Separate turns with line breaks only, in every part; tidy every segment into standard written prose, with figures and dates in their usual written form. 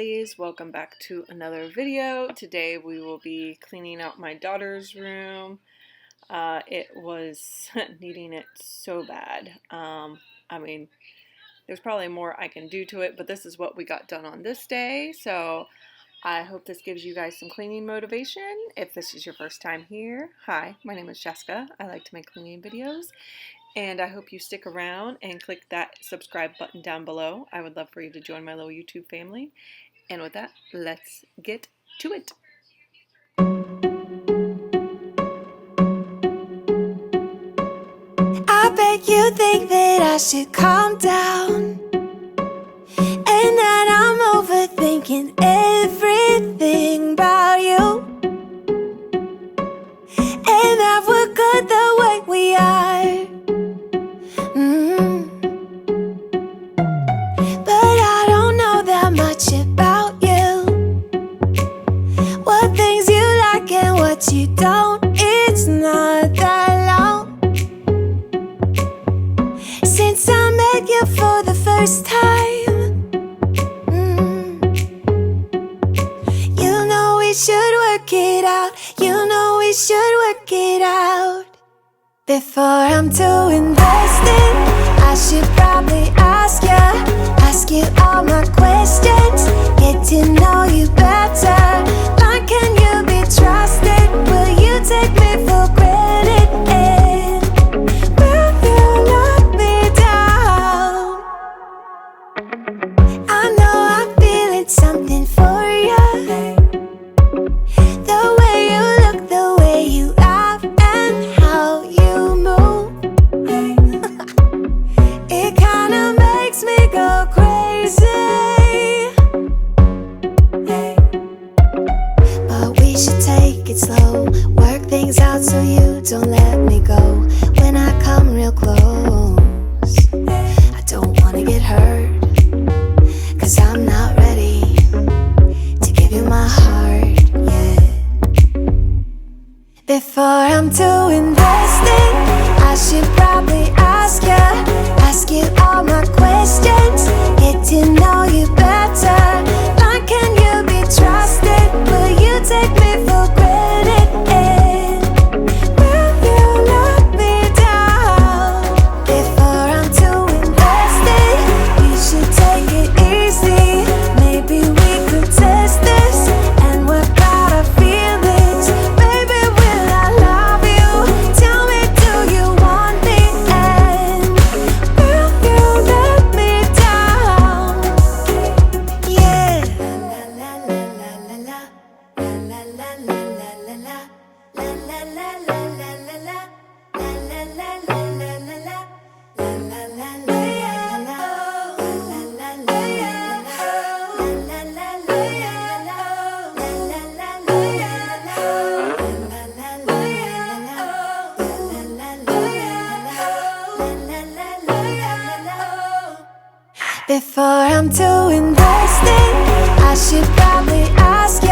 girlies, welcome back to another video. Today we will be cleaning out my daughter's room. It was needing it so bad. I mean, there's probably more I can do to it, but this is what we got done on this day. So I hope this gives you guys some cleaning motivation. If this is your first time here, hi, my name is Jessica. I like to make cleaning videos. And I hope you stick around and click that subscribe button down below. I would love for you to join my little YouTube family. And with that, let's get to it.
I bet you think that I should calm down, and that I'm overthinking everything about you, and that we're good the way we are. But I don't know that much about you, what things you like and what you don't. It's not that long since I met you for the first time. You know we should work it out. You know we should work it out. Before I'm too invested, I should probably ask you all my questions, get to know you better. Like, can you be trusted? Will you take me for granted? And will you let me down? I know I'm feeling something for you, the way you look, the way you act, and how you move. It kinda makes me go crazy. But we should take it slow, work things out so you don't let me go. When I come real close, I don't wanna get hurt, 'cause I'm not ready to give you my heart yet. Before I'm too invested, I should probably ask you all my questions, get to know you better. Like, can you be trusted? Will you take me for granted? And will you let me down? Before I'm too invested, you should take it easy. Maybe we could test this and work out our feelings. Baby, will I love you? Tell me, do you want me? And will you let me down? Yeah. La la la la la la. La la la la la la la. La la la la la la la. La la la la la la la. La la la la la la. La la la la la. La la la la la. La la la la la. La la la la la. Before I'm too invested, I should probably ask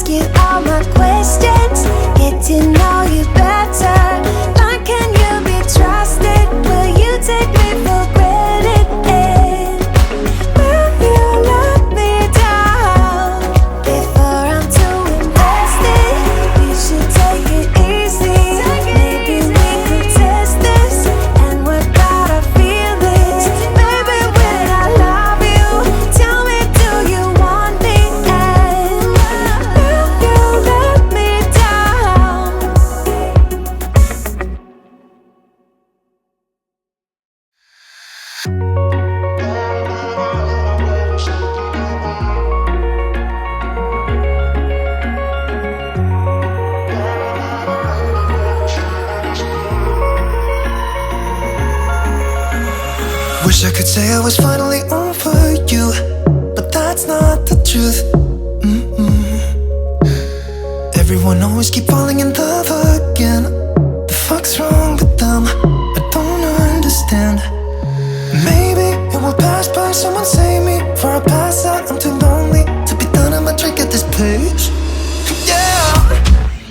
you all my questions, get to know you better. Like, can you be trusted? Will you take me for granted? And will you let me down? Before I'm too invested, you should take it easy. Maybe we could test this and work out our feelings. Baby, will I love you? Tell me, do you want me? And will you let me down?
Wish I could say I was finally over you, but that's not the truth. Everyone always keep falling in love again. The fuck's wrong with them? I don't understand. Maybe it will pass by, someone save me. Before I pass out, I'm too lonely to be done. I'm a drink at this place. Yeah.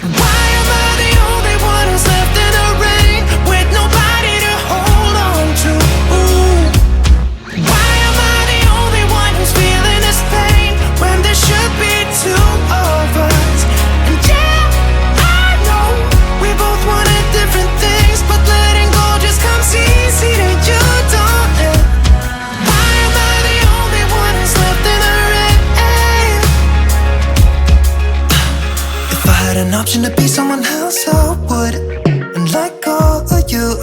Why am I the only one who's left in the rain with nobody to hold on to? Why am I the only one who's feeling this pain option to be someone else, I would. And let go of you.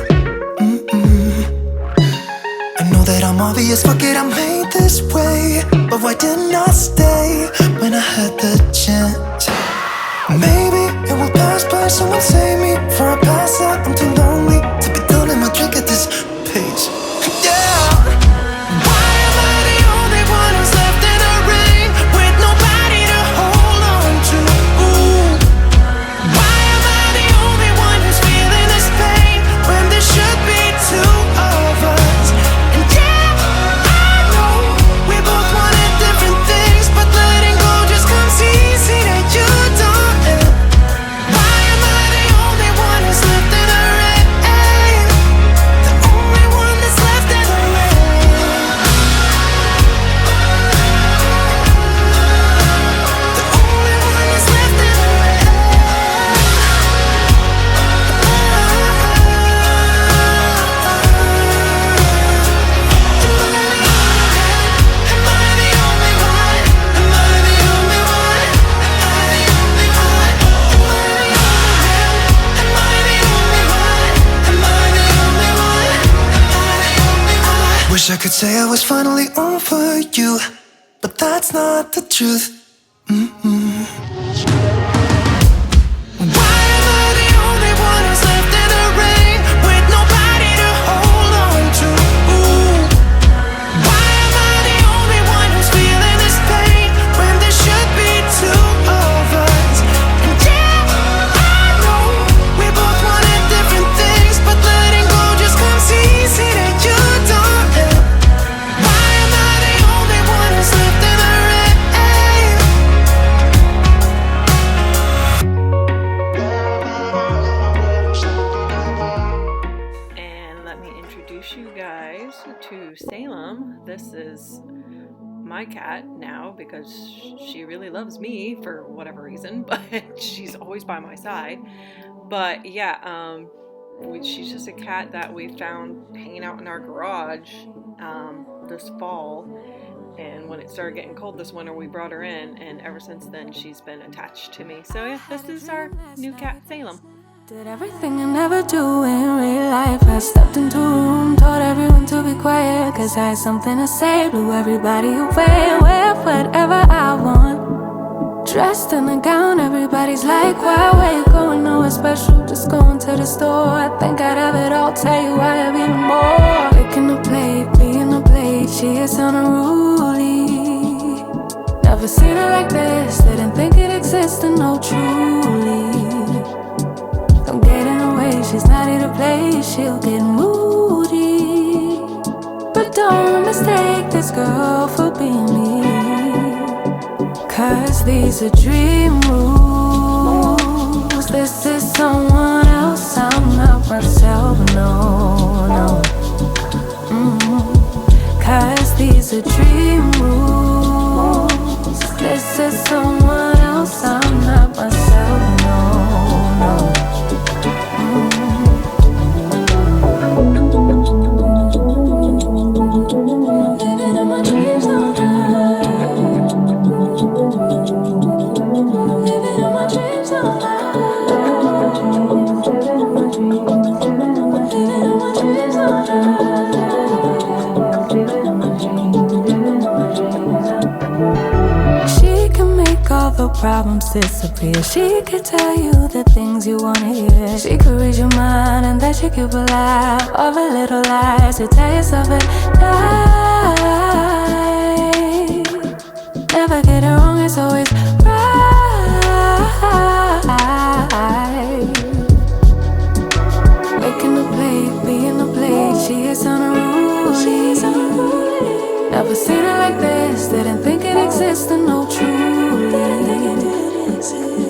I know that I'm obvious, fuck it, I'm made this way. But why didn't I stay when I had the chance? Maybe it will pass by, someone save me for a pass out. I'm too lonely to be downing my drink at this pace. Yeah. Why am I the only one who's left in the rain with nobody to hold on to? Ooh. Why am I the only one who's feeling this pain when there should be two of us? And yeah, I know we both wanted different things, but letting go just comes easy to you, don't it? Why am I the only one who's left in the rain? The only one that's left in the rain. The only one that's left in the rain. Am I the only one? Am I the only one? Am I the only one? Am I the only one? Am I the only one? Am I the only one? Wish I could say I was finally over you, but that's not the truth. Why am I the only one who's left in the rain with nobody to hold on to? Ooh. Why am I the only one who's feeling this pain when there should be two of us? And yeah, I know we both wanted different things, but letting go just comes easy to you, don't it? Why am I the only one who's left in the rain?
And let me introduce you guys to Salem. This is my cat now because she really loves me for whatever reason, but she's always by my side. But yeah, she's just a cat that we found hanging out in our garage this fall. And when it started getting cold this winter, we brought her in, and ever since then she's been attached to me. So yeah, this is our new cat, Salem.
Did everything I never do in real life. I stepped into a room, told everyone to be quiet, cause I had something to say, blew everybody away. Wear whatever I want, dressed in a gown, everybody's like, why, where you going, nowhere special, just going to the store. I think I'd have it all, tell you I have even more. Picking a plate, being a plate, she is unruly. Never seen her like this, didn't think it existed, no truly. Don't get in her way, she's not here to play, she'll get moody. But don't mistake this girl for being me, cause these are dream rules. This is someone else, I'm not myself, no. Cause these are dream rules. This is someone else, I'm not myself, no. Living in my dreams all night. Living in my dreams all night. Living in my dreams. Living in my dreams all night. Living in my dreams. Living in my dreams. She can make all the problems disappear. She could tell you the things you wanna hear. She could read your mind and then she could laugh all the little lies to tell yourself at night. Never get it wrong, it's always right. Making the plate, being the plate, she is unruly. Never seen her like this, didn't think it existed, no truly.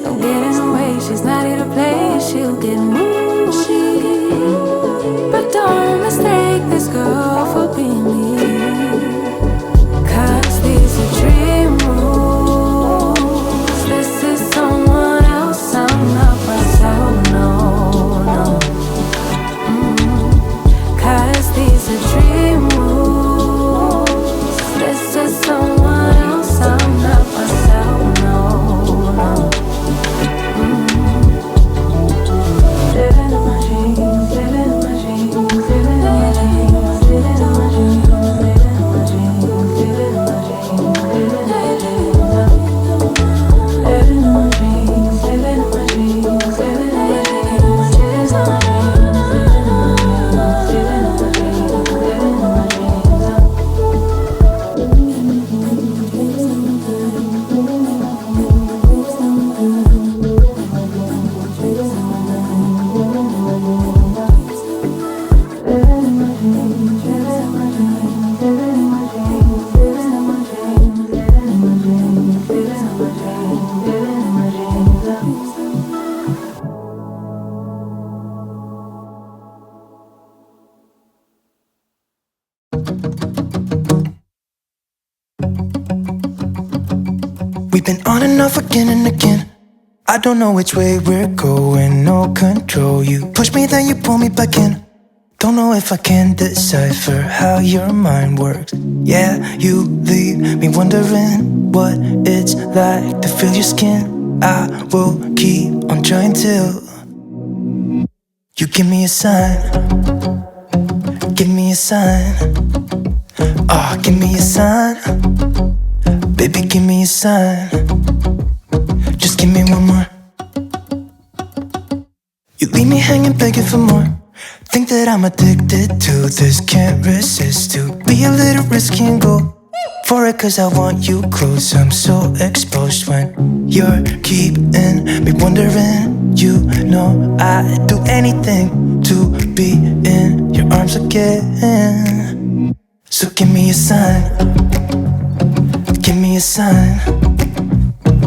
Don't get in her way, she's not here to play, she'll get moody. But don't mistake this girl for being me, cause these are dream rules. This is someone else, I'm not myself, no. Cause these are dream rules. This is someone else, I'm not myself.
We've been on and off again and again. I don't know which way we're going, no control. You push me, then you pull me back in. Don't know if I can decipher how your mind works. Yeah, you leave me wondering what it's like to feel your skin. I will keep on trying till you give me a sign. Give me a sign. Oh, give me a sign. Baby, give me a sign. Just give me one more. You leave me hanging, begging for more. Think that I'm addicted to this, can't resist to be a little risky and go for it, cause I want you close. I'm so exposed when you're keeping me wondering. You know I'd do anything to be in your arms again. So give me a sign. Give me a sign.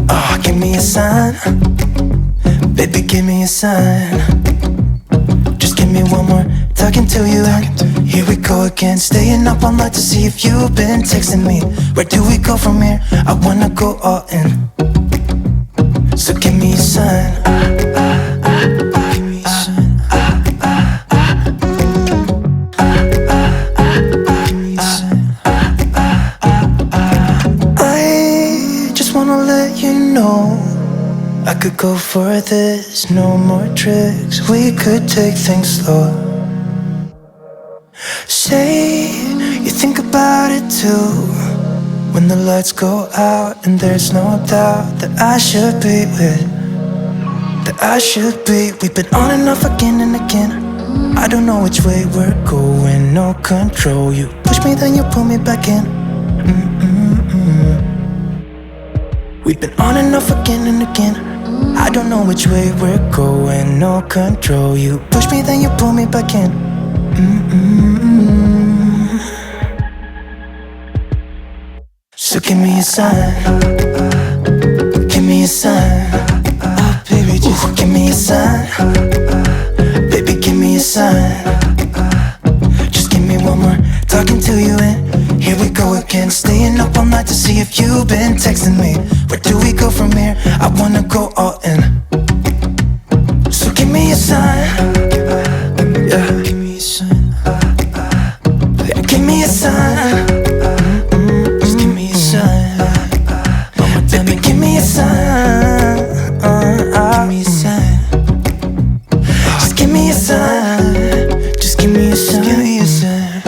Oh, give me a sign. Baby, give me a sign. Just give me one more, talking to you, and here we go again. Staying up all night to see if you've been texting me. Where do we go from here? I wanna go all in. So give me a sign. Give me a sign. Give me a sign. I just wanna let you know I could go for this, no more tricks. We could take things slow. Say you think about it too. When the lights go out and there's no doubt that I should be with, that I should be. We've been on and off again and again. I don't know which way we're going, no control. You push me, then you pull me back in. We've been on and off again and again. I don't know which way we're going, no control. You push me, then you pull me back in. So give me a sign. Give me a sign. Oh baby, just give me a sign. Baby, give me a sign. Just give me one more, talking to you, and here we go again. Staying up all night to see if you've been texting me. Where do we go from here? I wanna go all in. So give me a sign. Yeah, give me a sign. Yeah, give me a sign. Just give me a sign. Baby, give me a sign. Give me a sign. Just give me a sign. Just give me a sign. Give me a sign.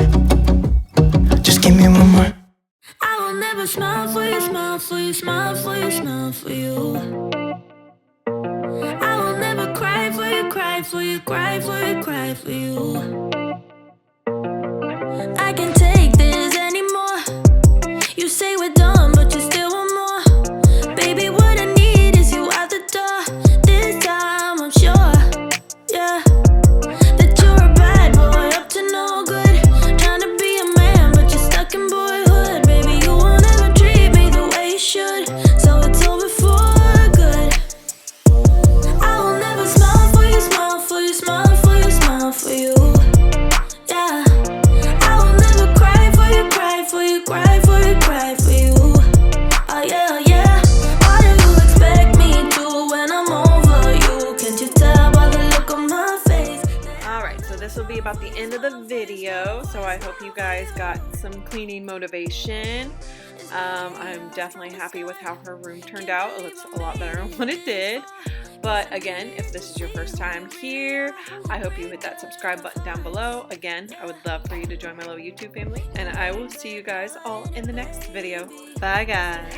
Just give me one more.
I will never smile for you, smile for you, smile for you, smile for you. I will never cry for you, cry for you, cry for you, cry for you. I can't take this anymore. You say we're done, but you still want more. Baby, what I need is you out the door. This time I'm sure, yeah, that you're a bad boy, up to no good. Trying to be a man, but you're stuck in boyhood. Baby, you won't ever treat me the way you should, so it's over for good. I will never smile for you, smile for you, smile for you, smile for you. Yeah, I will never cry for you, cry for you, cry for you, cry for you. Oh yeah, oh yeah. Why do you expect me to when I'm over you? Can't you tell by the look on my face?
Alright, so this will be about the end of the video, so I hope you guys got some cleaning motivation. I'm definitely happy with how her room turned out. It looks a lot better than what it did. But again, if this is your first time here, I hope you hit that subscribe button down below. Again, I would love for you to join my little YouTube family, and I will see you guys all in the next video. Bye guys.